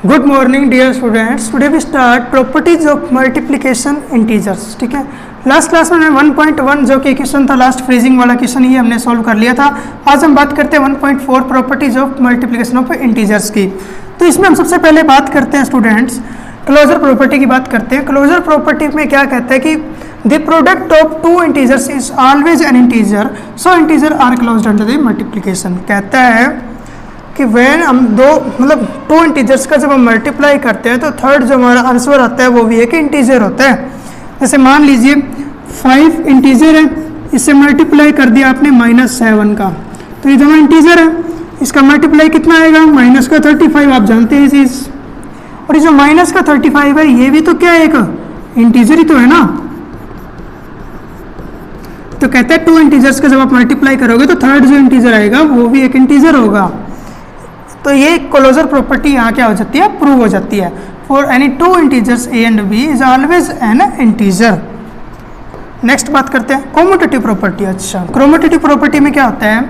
Good morning dear students. Today we start properties of multiplication integers. ठीक है, last class में 1.1 जो कि क्वेश्चन था, लास्ट फ्रीजिंग वाला क्वेश्चन, ही हमने सॉल्व कर लिया था। आज हम बात करते हैं 1.4 properties of multiplication of integers की। तो इसमें हम सबसे पहले बात करते हैं स्टूडेंट्स क्लोजर प्रॉपर्टी की बात करते हैं। क्लोजर प्रॉपर्टी में क्या कहता है कि the product of two integers is always an integer, so integer are closed under the multiplication. कहता है कि वैन हम टू इंटीजर्स का जब हम मल्टीप्लाई करते हैं तो थर्ड जो हमारा आंसर आता है वो भी एक इंटीजर होता है। जैसे मान लीजिए 5 इंटीजर है, इससे मल्टीप्लाई कर दिया आपने -7 का, तो ये दोनों इंटीजर है, इसका मल्टीप्लाई कितना आएगा माइनस का 35, आप जानते हैं ये चीज़। और ये जो माइनस का 35 है ये भी तो क्या है, एक इंटीजर ही तो है ना। तो कहते हैं टू इंटीजर्स का जब आप मल्टीप्लाई करोगे तो थर्ड जो इंटीजर आएगा वो भी एक इंटीजर होगा। तो ये क्लोजर प्रॉपर्टी यहाँ क्या हो जाती है, प्रूव हो जाती है। For any two integers A and B is always an integer. Next बात करते हैं कॉम्यूटेटिव प्रॉपर्टी। अच्छा, कॉम्यूटेटिव प्रॉपर्टी में क्या होता है,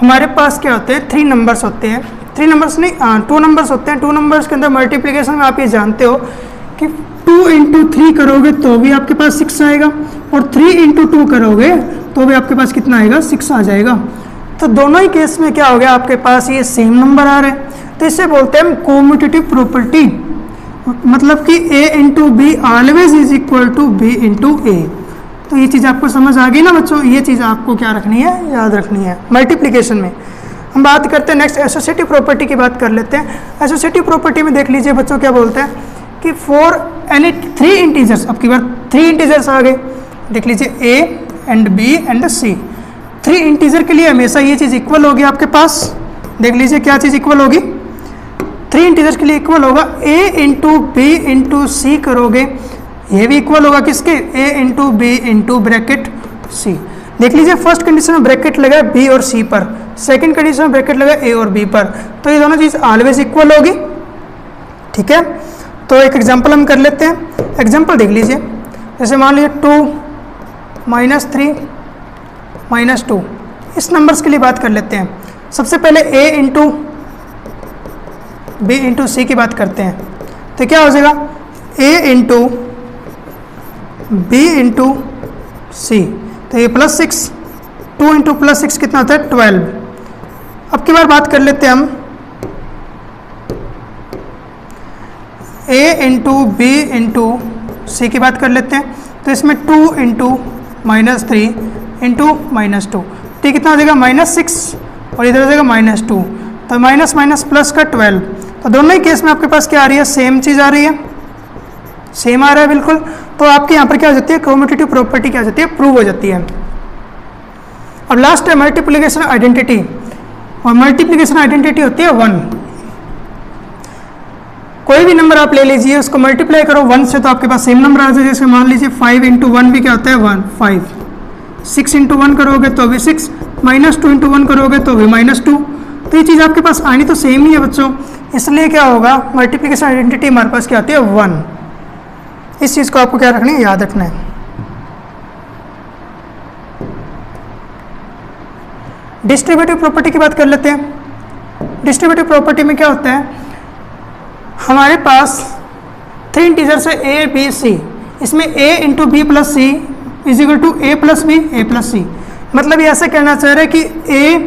हमारे पास क्या होते हैं 3 नंबर्स होते हैं, 3 नंबर्स नहीं 2 नंबर्स होते हैं। 2 नंबर्स के अंदर मल्टीप्लिकेशन में आप ये जानते हो कि 2 × 3 करोगे तो भी आपके पास 6 आएगा, और 3 × 2 करोगे तो भी आपके पास कितना आएगा, 6 आ जाएगा। तो दोनों ही केस में क्या हो गया, आपके पास ये सेम नंबर आ रहे हैं, तो इससे बोलते हैं हम कॉम्यूटेटिव प्रॉपर्टी। मतलब कि a × b always is equal to b × a। तो ये चीज़ आपको समझ आ गई ना बच्चों, ये चीज़ आपको क्या रखनी है, याद रखनी है। मल्टीप्लिकेशन में हम बात करते हैं नेक्स्ट एसोसिएटिव प्रॉपर्टी की बात कर लेते हैं। एसोसिएटिव प्रॉपर्टी में देख लीजिए बच्चों क्या बोलते हैं कि फॉर एनी 3 इंटीजर्स, अब की बार 3 इंटीजर्स आ गए, देख लीजिए a and b and c। 3 integer के लिए हमेशा ये चीज़ इक्वल होगी आपके पास, देख लीजिए क्या चीज़ इक्वल होगी, 3 इंटीजर के लिए इक्वल होगा a × b × c करोगे, ये भी इक्वल होगा किसके, a × b × ब्रैकेट c। देख लीजिए फर्स्ट कंडीशन में ब्रैकेट लगा है b और c पर, सेकंड कंडीशन में ब्रैकेट लगा है a और b पर, तो ये दोनों चीज़ ऑलवेज इक्वल होगी। ठीक है, तो एक एग्जाम्पल हम कर लेते हैं। एग्जाम्पल देख लीजिए, जैसे मान लीजिए 2 - 3 -2, इस नंबर्स के लिए बात कर लेते हैं। सबसे पहले a × b × c की बात करते हैं, तो क्या हो जाएगा a × b × c, तो ये +6, 2 × +6 कितना होता है 12। अब की बार बात कर लेते हैं हम a × b × c की बात कर लेते हैं, तो इसमें 2 × -3 × -2, तो कितना हो जाएगा -6, और इधर हो जाएगा -2, तो माइनस माइनस प्लस का 12। तो दोनों ही केस में आपके पास क्या आ रही है, सेम चीज़ आ रही है, सेम आ रहा है बिल्कुल। तो आपके यहाँ पर क्या हो जाती है, कम्यूटेटिव प्रॉपर्टी क्या हो जाती है, प्रूव हो जाती है। अब लास्ट है मल्टीप्लिकेशन आइडेंटिटी, और मल्टीप्लिकेशन आइडेंटिटी होती है 1। कोई भी नंबर आप ले लीजिए, उसको मल्टीप्लाई करो 1 से, तो आपके पास सेम नंबर आ जाए। जैसे मान लीजिए 5 × 1 भी क्या होता है 1, 5, 6 × 1 करोगे तो भी 6, -2 × 1 करोगे तो भी -2। तो ये चीज़ आपके पास आनी तो सेम ही है बच्चों, इसलिए क्या होगा, मल्टीप्लिकेशन आइडेंटिटी हमारे पास क्या आती है 1। इस चीज़ को आपको क्या रखना है, याद रखना है। डिस्ट्रीब्यूटिव प्रॉपर्टी की बात कर लेते हैं। डिस्ट्रीब्यूटिव प्रॉपर्टी में क्या होता है, हमारे पास 3 इंटीजर्स है a b c, इसमें a × b + c is equal to a + b a + c। मतलब ये ऐसे कहना चाह रहे हैं कि a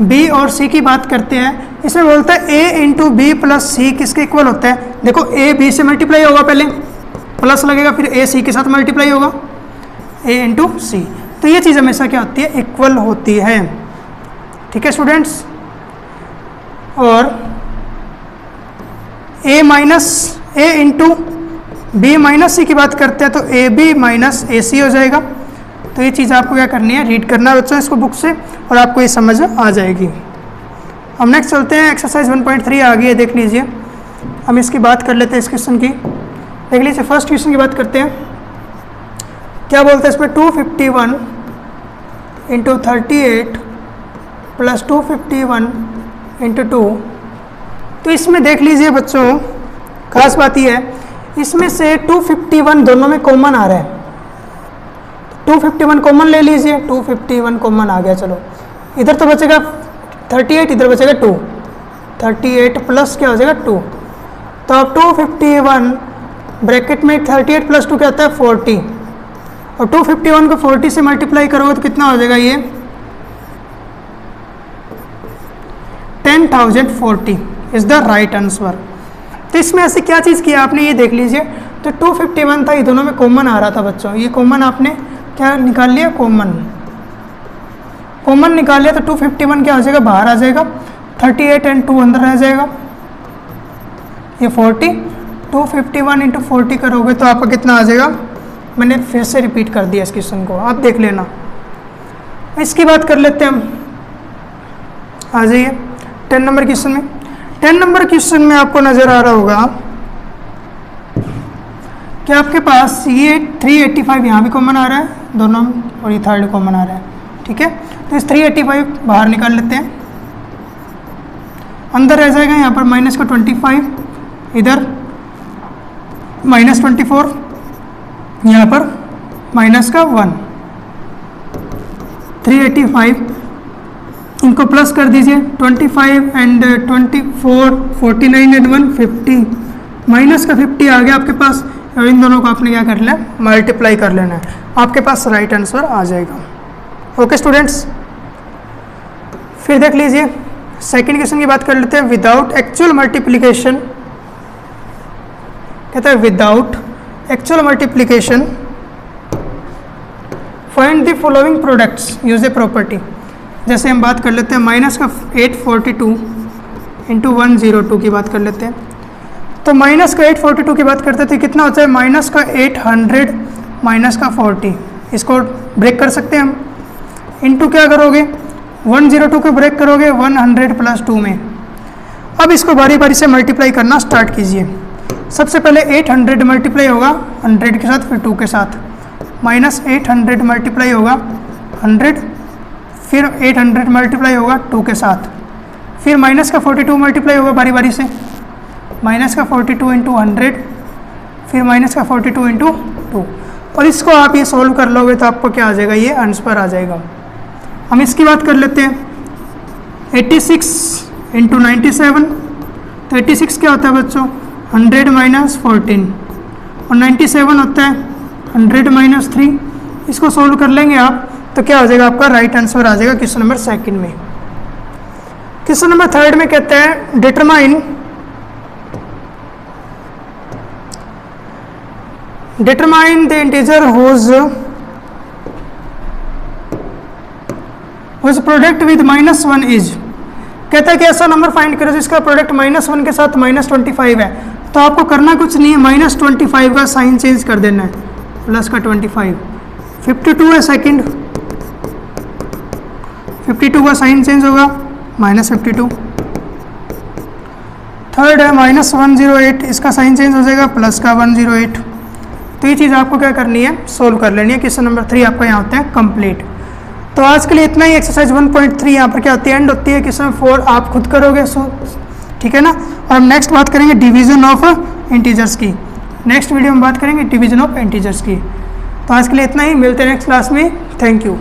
b और c की बात करते हैं, इसमें बोलता है a × b + c किसके इक्वल होता है। देखो a b से मल्टीप्लाई होगा, पहले प्लस लगेगा, फिर a c के साथ मल्टीप्लाई होगा a × c। तो ये चीज़ हमेशा क्या होती है, इक्वल होती है। ठीक है स्टूडेंट्स, और a × b - c की बात करते हैं तो ab - ac हो जाएगा। तो ये चीज़ आपको क्या करनी है, रीड करना है बच्चों इसको बुक से, और आपको ये समझ आ जाएगी। हम नेक्स्ट चलते हैं, एक्सरसाइज 1.3 आ गई है, देख लीजिए। हम इसकी बात कर लेते हैं, इस क्वेश्चन की देख लीजिए। फर्स्ट क्वेश्चन की बात करते हैं, क्या बोलते हैं इसमें, 251 × 38 + 251 × 2। तो इसमें देख लीजिए बच्चों, खास बात यह है, इसमें से 251 दोनों में कॉमन आ रहा है, 251 कॉमन ले लीजिए, 251 कॉमन आ गया। चलो इधर तो बचेगा 38, इधर बचेगा 2, 38 प्लस क्या हो जाएगा 2, तो अब 251 ब्रैकेट में 38 प्लस 2 क्या आता है 40, और 251 को 40 से मल्टीप्लाई करोगे तो कितना हो जाएगा ये 10,040 इज द राइट आंसर। तो इसमें ऐसे क्या चीज़ किया आपने ये देख लीजिए। तो 251 था, ये दोनों में कॉमन आ रहा था बच्चों, ये कॉमन आपने क्या निकाल लिया, कॉमन निकाल लिया। तो 251 क्या हो जाएगा, बाहर आ जाएगा, 38 एंड 2 अंदर रह जाएगा, ये 40। 251 इंटू 40 करोगे तो आपका कितना आ जाएगा, मैंने फिर से रिपीट कर दिया इस क्वेश्चन को, आप देख लेना। इसकी बात कर लेते हैं हम, आ जाइए 10 नंबर क्वेश्चन में। 10 नंबर क्वेश्चन में आपको नज़र आ रहा होगा कि आपके पास ये 385 यहाँ भी कॉमन आ रहा है दोनों, और ये थर्ड कॉमन आ रहा है, ठीक है। तो इस 385 बाहर निकाल लेते हैं, अंदर रह जाएगा यहाँ पर माइनस का 25, इधर माइनस 24, यहाँ पर माइनस का 1। 385 इनको प्लस कर दीजिए, 25 एंड 24, 49 एंड 1 50, माइनस का 50 आ गया आपके पास, और इन दोनों को आपने क्या कर लेना है, मल्टीप्लाई कर लेना है, आपके पास राइट आंसर आ जाएगा। ओके स्टूडेंट्स, फिर देख लीजिए सेकंड क्वेश्चन की बात कर लेते हैं। विदाउट एक्चुअल मल्टीप्लिकेशन, कहता है without actual multiplication find the following products use a property. जैसे हम बात कर लेते हैं माइनस का 842 इंटू 102 की बात कर लेते हैं। तो माइनस का 842 की बात करते थे, कितना होता है, माइनस का 800 माइनस का 40, इसको ब्रेक कर सकते हैं हम। इंटू क्या करोगे, 102 को ब्रेक करोगे 100 प्लस 2 में। अब इसको बारी बारी से मल्टीप्लाई करना स्टार्ट कीजिए। सबसे पहले 800 मल्टीप्लाई होगा 100 के साथ, फिर 2 के साथ, माइनस 800 मल्टीप्लाई होगा 100, फिर 800 मल्टीप्लाई होगा 2 के साथ, फिर माइनस का 42 मल्टीप्लाई होगा बारी बारी से, माइनस का 42 इंटू 100, फिर माइनस का 42 इंटू 2, और इसको आप ये सॉल्व कर लोगे तो आपको क्या आ जाएगा, ये आंसर आ जाएगा। हम इसकी बात कर लेते हैं 86 इंटू 97। तो 86 क्या होता है बच्चों, 100 माइनस 14, और 97 होता है 100 माइनस 3। इसको सोल्व कर लेंगे आप तो क्या हो जाएगा, आपका राइट आंसर आ जाएगा क्वेश्चन नंबर सेकंड में। क्वेश्चन नंबर थर्ड में कहते हैं determine the integer whose product with -1 is. कहता है कि ऐसा नंबर फाइंड करो जिसका प्रोडक्ट -1 के साथ -25 है। तो आपको करना कुछ नहीं है, -25 का साइन चेंज कर देना है, प्लस का 25। 52 है सेकंड, 52 का साइन चेंज होगा -52। थर्ड है -108, इसका साइन चेंज हो जाएगा प्लस का 108। तो ये चीज़ आपको क्या करनी है, सोल्व कर लेनी है। क्वेश्चन नंबर 3 आपका यहाँ होता है कंप्लीट। तो आज के लिए इतना ही। एक्सरसाइज 1.3 यहाँ पर क्या होती है, एंड होती है। क्वेश्चन 4 आप खुद करोगे, ठीक है ना। और हम नेक्स्ट बात करेंगे डिवीजन ऑफ इंटीजर्स की, नेक्स्ट वीडियो में बात करेंगे डिवीजन ऑफ इंटीजर्स की। तो आज के लिए इतना ही, मिलते हैं नेक्स्ट क्लास में। Thank you.